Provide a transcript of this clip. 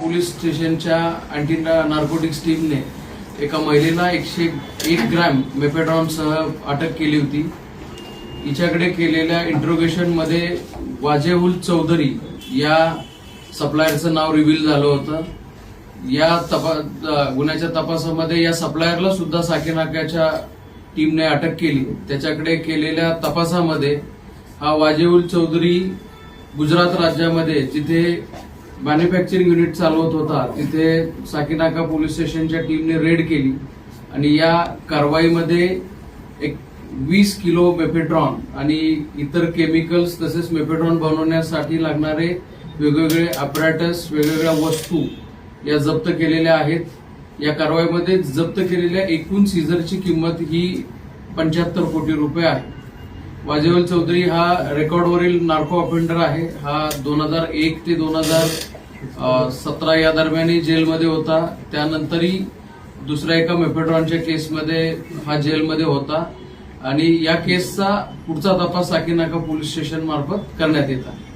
Police स्टेशनच्या anti narcotics टीमने एका महिलेला 101 ग्रॅम मेफेड्रॉनसह अटक केली होती। हिच्याकडे केलेल्या इंट्रोगेशनमध्ये वाजेउल चौधरी या सप्लायरचं नाव रिव्हील झालं होतं। या गुन्ह्याच्या तपासामध्ये या सप्लायरला सुद्धा साकीनाक्याच्या टीमने अटक केली। त्याच्याकडे केलेल्या तपासामध्ये हा वाजेउल चौधरी गुजरात राज्यामध्ये जिथे मॅन्युफॅक्चरिंग युनिट चालवत होता तिथे साकीनाका पोलीस स्टेशनच्या टीमने रेड केली आणि या कारवाईमध्ये 20 किलो मेफेड्रॉन आणि इतर केमिकल्स तसेच मेफेड्रॉन बनवण्यासाठी लागणारे वेगवेगळे अपॅरेटस वेगवेगळ्या वस्तू या जप्त केलेल्या आहेत। या कारवाईमध्ये जप्त केलेल्या एकूण सीझरची किंमत ही 75 कोटी रुपये आहे। वाजेवल चौधरी हा रेकॉर्डवरील नार्को ऑफेंडर आहे। हा 2001 ते 2017 या दरम्यान जेलमध्ये होता। त्यानंतरही दुसऱ्या एका मेफेड्रॉनच्या केसमध्ये हा जेलमध्ये होता आणि या केसचा पुढचा तपास साकीनाका पोलीस स्टेशन मार्फत करण्यात येत आहे।